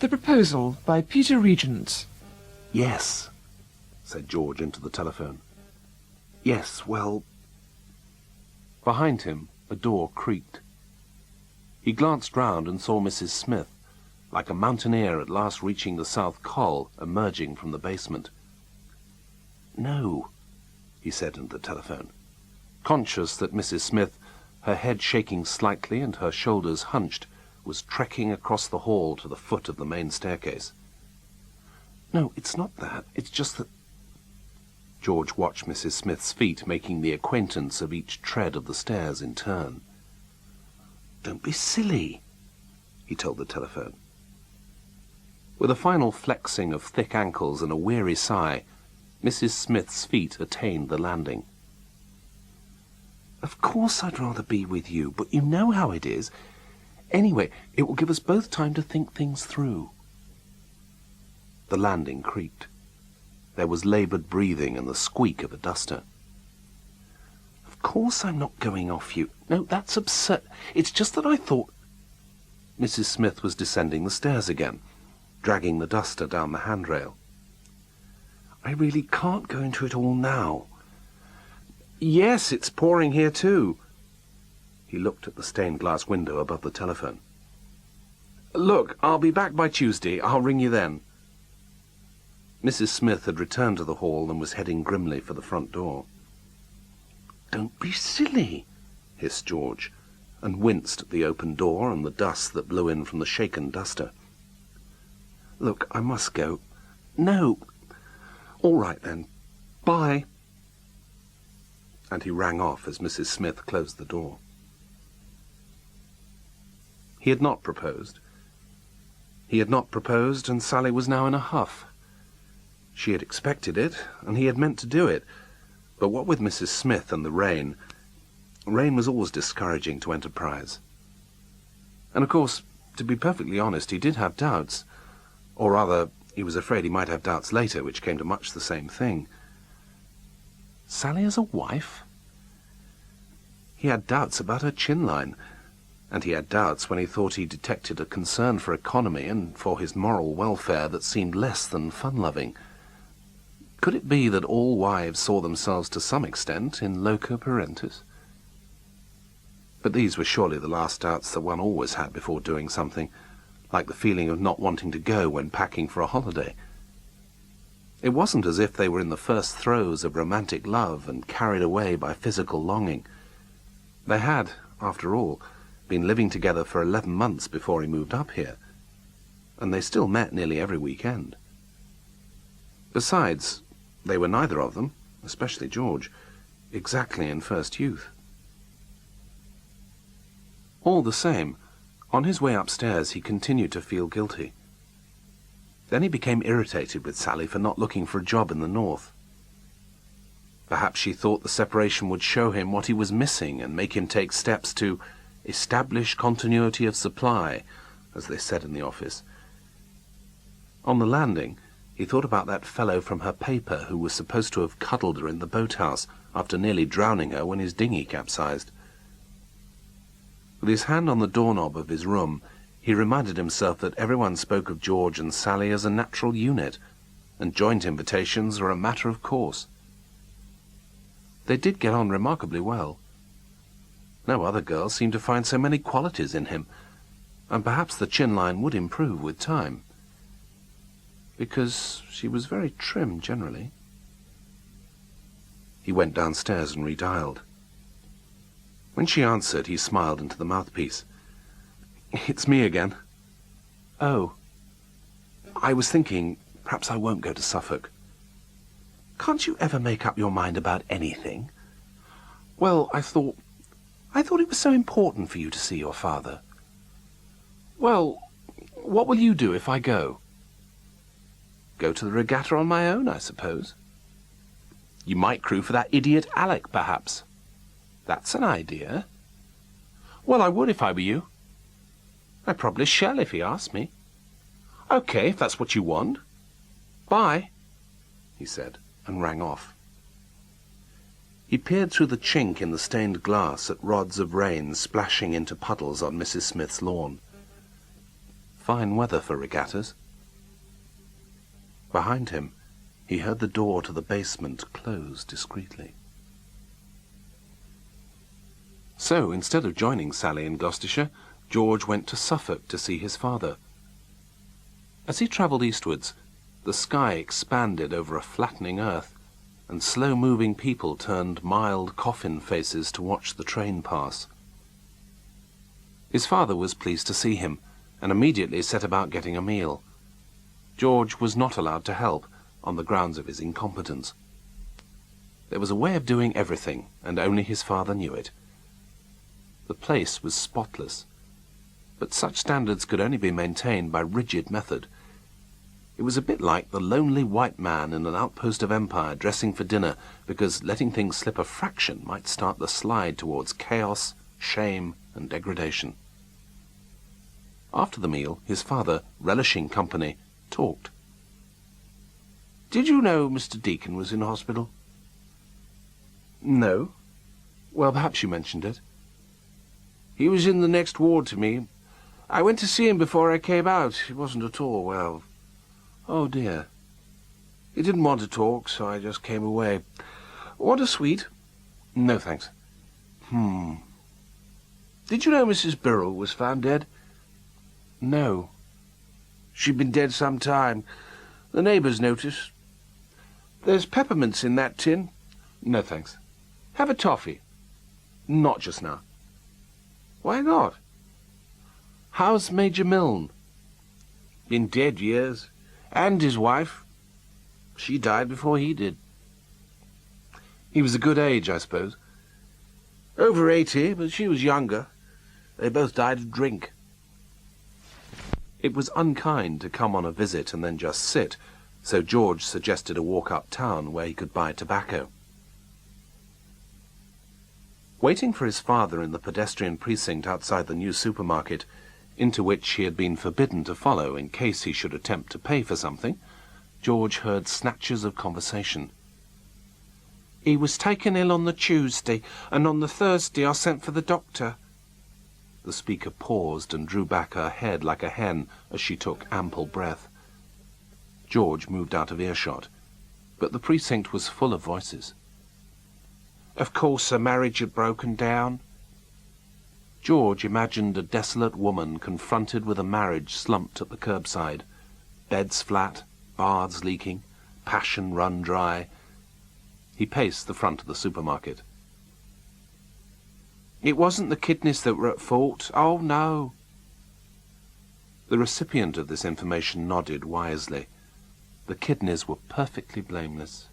The Proposal by Peter Regent. Yes, said George into the telephone. Yes, well... Behind him, a door creaked. He glanced round and saw Mrs. Smith, like a mountaineer at last reaching the South Col, emerging from the basement. No, he said into the telephone, conscious that Mrs. Smith, her head shaking slightly and her shoulders hunched, was trekking across the hall to the foot of the main staircase. No, it's not that. It's just that... George watched Mrs. Smith's feet making the acquaintance of each tread of the stairs in turn. Don't be silly, he told the telephone. With a final flexing of thick ankles and a weary sigh, Mrs. Smith's feet attained the landing. Of course I'd rather be with you, but you know how it is. Anyway, it will give us both time to think things through. The landing creaked. There was laboured breathing and the squeak of a duster. Of course I'm not going off you. No, that's absurd. It's just that I thought... Mrs. Smith was descending the stairs again, dragging the duster down the handrail. I really can't go into it all now. Yes, it's pouring here too. He looked at the stained glass window above the telephone. Look, I'll be back by Tuesday. I'll ring you then. Mrs. Smith had returned to the hall and was heading grimly for the front door. Don't be silly, hissed George, and winced at the open door and the dust that blew in from the shaken duster. Look, I must go. No. All right, then. Bye. And he rang off as Mrs. Smith closed the door. He had not proposed. He had not proposed, and Sally was now in a huff. She had expected it, and he had meant to do it. But what with Mrs. Smith and the rain was always discouraging to enterprise. And of course, to be perfectly honest, he did have doubts. Or rather, he was afraid he might have doubts later, which came to much the same thing. Sally as a wife? He had doubts about her chin line, and he had doubts when he thought he detected a concern for economy and for his moral welfare that seemed less than fun-loving. Could it be that all wives saw themselves to some extent in loco parentis? But these were surely the last doubts that one always had before doing something, like the feeling of not wanting to go when packing for a holiday. It wasn't as if they were in the first throes of romantic love and carried away by physical longing. They had, after all, been living together for 11 months before he moved up here, and they still met nearly every weekend. Besides, they were neither of them, especially George, exactly in first youth. All the same, on his way upstairs he continued to feel guilty. Then he became irritated with Sally for not looking for a job in the north. Perhaps she thought the separation would show him what he was missing and make him take steps to establish continuity of supply, as they said in the office. On the landing, he thought about that fellow from her paper who was supposed to have cuddled her in the boathouse after nearly drowning her when his dinghy capsized. With his hand on the doorknob of his room, he reminded himself that everyone spoke of George and Sally as a natural unit, and joint invitations were a matter of course. They did get on remarkably well. No other girl seemed to find so many qualities in him, and perhaps the chin line would improve with time, because she was very trim generally. He went downstairs and redialed. When she answered, he smiled into the mouthpiece. It's me again. Oh. I was thinking, perhaps I won't go to Suffolk. Can't you ever make up your mind about anything? Well, I thought it was so important for you to see your father. Well, what will you do if I go? Go to the regatta on my own, I suppose. You might crew for that idiot Alec, perhaps. That's an idea. Well, I would if I were you. I probably shall if he asks me. Okay, if that's what you want. Bye, he said, and rang off. He peered through the chink in the stained glass at rods of rain splashing into puddles on Mrs. Smith's lawn. Fine weather for regattas. Behind him, he heard the door to the basement close discreetly. So, instead of joining Sally in Gloucestershire, George went to Suffolk to see his father. As he travelled eastwards, the sky expanded over a flattening earth, and slow-moving people turned mild coffin faces to watch the train pass. His father was pleased to see him, and immediately set about getting a meal. George was not allowed to help, on the grounds of his incompetence. There was a way of doing everything, and only his father knew it. The place was spotless, but such standards could only be maintained by rigid method. It was a bit like the lonely white man in an outpost of empire dressing for dinner, because letting things slip a fraction might start the slide towards chaos, shame, and degradation. After the meal, his father, relishing company, talked. "Did you know Mr. Deacon was in hospital?" "No." "Well, perhaps you mentioned it." "He was in the next ward to me. I went to see him before I came out. He wasn't at all well." "Oh, dear." "He didn't want to talk, so I just came away. Want a sweet?" "No, thanks." Did you know Mrs. Birrell was found dead?" "No." "She'd been dead some time. The neighbours noticed. There's peppermints in that tin." "No, thanks." "Have a toffee?" "Not just now." "Why not?" "How's Major Milne?" "Been dead years. And his wife. She died before he did." "He was a good age, I suppose?" "Over 80, but she was younger. They both died of drink." It was unkind to come on a visit and then just sit, so George suggested a walk uptown where he could buy tobacco. Waiting for his father in the pedestrian precinct outside the new supermarket, into which he had been forbidden to follow in case he should attempt to pay for something, George heard snatches of conversation. "He was taken ill on the Tuesday, and on the Thursday I sent for the doctor." The speaker paused and drew back her head like a hen as she took ample breath. George moved out of earshot, but the precinct was full of voices. "Of course the marriage had broken down." George imagined a desolate woman confronted with a marriage slumped at the curbside, beds flat, baths leaking, passion run dry. He paced the front of the supermarket. "It wasn't the kidneys that were at fault. Oh, no." The recipient of this information nodded wisely. The kidneys were perfectly blameless.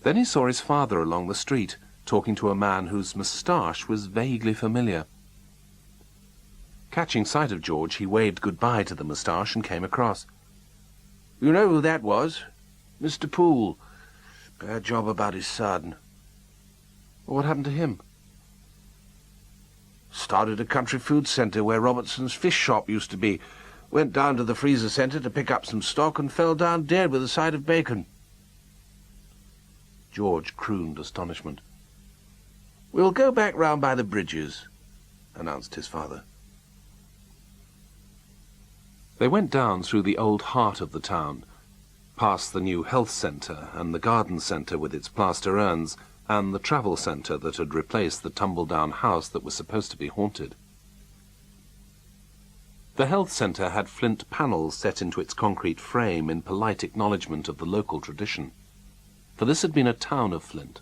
Then he saw his father along the street, talking to a man whose moustache was vaguely familiar. Catching sight of George, he waved goodbye to the moustache and came across. "You know who that was? Mr. Poole. Bad job about his son." "What happened to him?" "Started a country food centre where Robertson's fish shop used to be. Went down to the freezer centre to pick up some stock and fell down dead with a side of bacon." George crooned astonishment. "We'll go back round by the bridges," announced his father. They went down through the old heart of the town, past the new health centre and the garden centre with its plaster urns, and the travel centre that had replaced the tumble-down house that was supposed to be haunted. The health centre had flint panels set into its concrete frame in polite acknowledgement of the local tradition, for this had been a town of flint.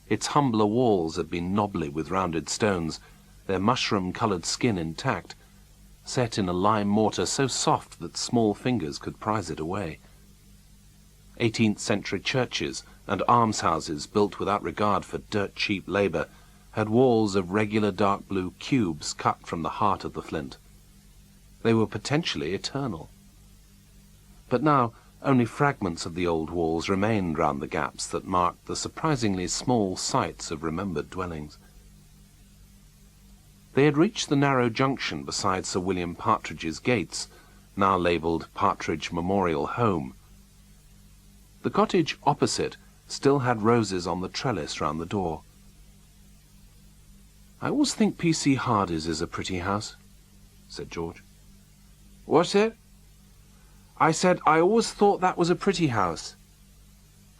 Its humbler walls had been knobbly with rounded stones, their mushroom-coloured skin intact, set in a lime mortar so soft that small fingers could prise it away. 18th-century churches and almshouses built without regard for dirt-cheap labour had walls of regular dark blue cubes cut from the heart of the flint. They were potentially eternal. But now only fragments of the old walls remained round the gaps that marked the surprisingly small sites of remembered dwellings. They had reached the narrow junction beside Sir William Partridge's gates, now labelled Partridge Memorial Home. The cottage opposite still had roses on the trellis round the door. "I always think P.C. Hardy's is a pretty house," said George. What's it? I said I always thought that was a pretty house.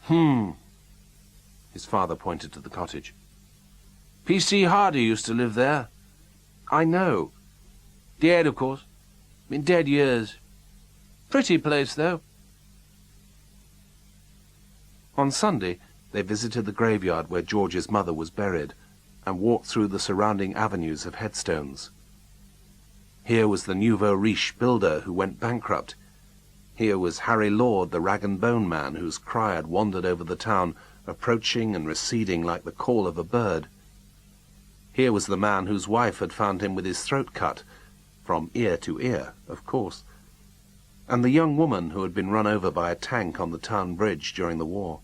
His father pointed to the cottage. P.C. Hardy used to live there. I know. Dead, of course. Been dead years. Pretty place, though. On Sunday, they visited the graveyard where George's mother was buried and walked through the surrounding avenues of headstones. Here was the nouveau riche builder who went bankrupt. Here was Harry Lord, the rag-and-bone man whose cry had wandered over the town, approaching and receding like the call of a bird. Here was the man whose wife had found him with his throat cut, from ear to ear, of course, and the young woman who had been run over by a tank on the town bridge during the war.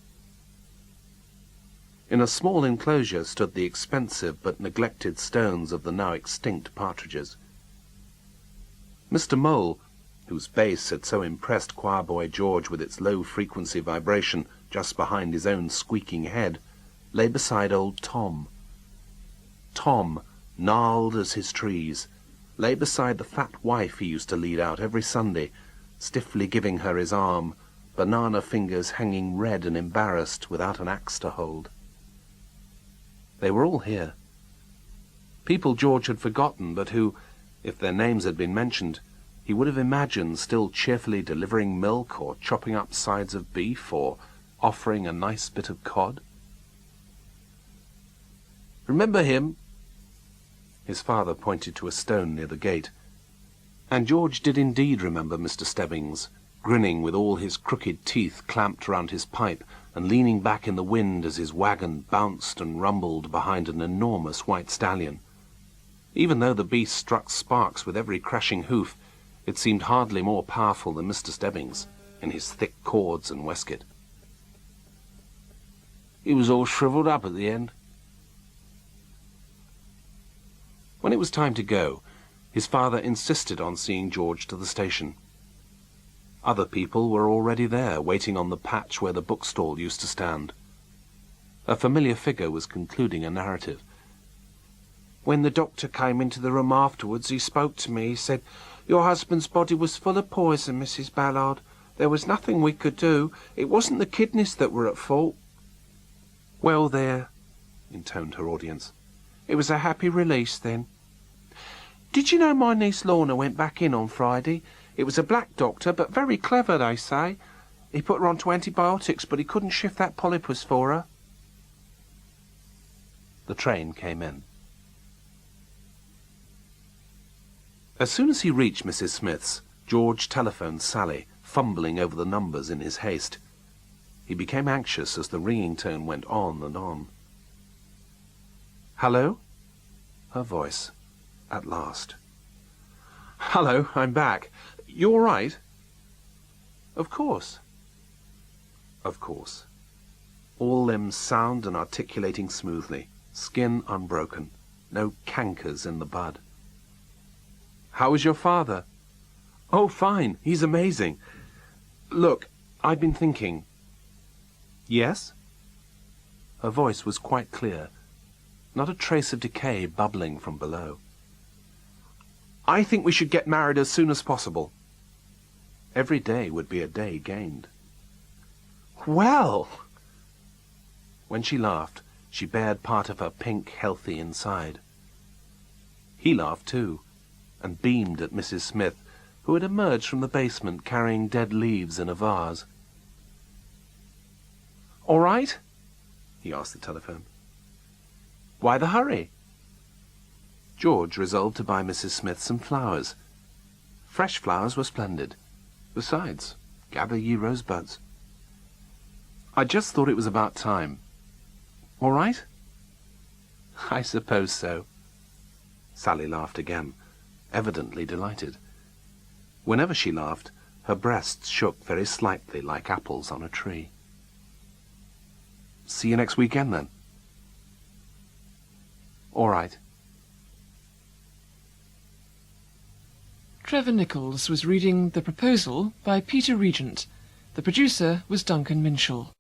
In a small enclosure stood the expensive but neglected stones of the now extinct partridges. Mr. Mole, whose bass had so impressed choir-boy George with its low-frequency vibration just behind his own squeaking head, lay beside old Tom. Tom, gnarled as his trees, lay beside the fat wife he used to lead out every Sunday, stiffly giving her his arm, banana fingers hanging red and embarrassed without an axe to hold. They were all here. People George had forgotten, but who, if their names had been mentioned, he would have imagined still cheerfully delivering milk or chopping up sides of beef or offering a nice bit of cod. Remember him? His father pointed to a stone near the gate. And George did indeed remember Mr. Stebbings, grinning with all his crooked teeth clamped round his pipe and leaning back in the wind as his wagon bounced and rumbled behind an enormous white stallion. Even though the beast struck sparks with every crashing hoof, it seemed hardly more powerful than Mr. Stebbings, in his thick cords and waistcoat. He was all shriveled up at the end. When it was time to go, his father insisted on seeing George to the station. Other people were already there, waiting on the patch where the bookstall used to stand. A familiar figure was concluding a narrative. When the doctor came into the room afterwards, he spoke to me. He said, "Your husband's body was full of poison, Mrs. Ballard. There was nothing we could do. It wasn't the kidneys that were at fault." "Well, there," intoned her audience. "It was a happy release, then. Did you know my niece Lorna went back in on Friday? It was a black doctor, but very clever, they say. He put her on to antibiotics, but he couldn't shift that polypus for her." The train came in. As soon as he reached Mrs. Smith's, George telephoned Sally, fumbling over the numbers in his haste. He became anxious as the ringing tone went on and on. "Hello?" Her voice, at last. "Hello, I'm back. You all right?" "Of course." Of course. All limbs sound and articulating smoothly, skin unbroken, no cankers in the bud. "How is your father?" "Oh, fine. He's amazing. Look, I've been thinking." "Yes?" Her voice was quite clear, not a trace of decay bubbling from below. "I think we should get married as soon as possible." Every day would be a day gained. "Well!" When she laughed, she bared part of her pink, healthy inside. He laughed too, and beamed at Mrs. Smith, who had emerged from the basement carrying dead leaves in a vase. "All right?" he asked the telephone. "Why the hurry?" George resolved to buy Mrs. Smith some flowers. Fresh flowers were splendid. Besides, gather ye rosebuds. "I just thought it was about time." "All right?" "I suppose so." Sally laughed again, evidently delighted. Whenever she laughed, her breasts shook very slightly like apples on a tree. "See you next weekend, then." "All right." Trevor Nichols was reading The Proposal by Peter Regent. The producer was Duncan Minshall.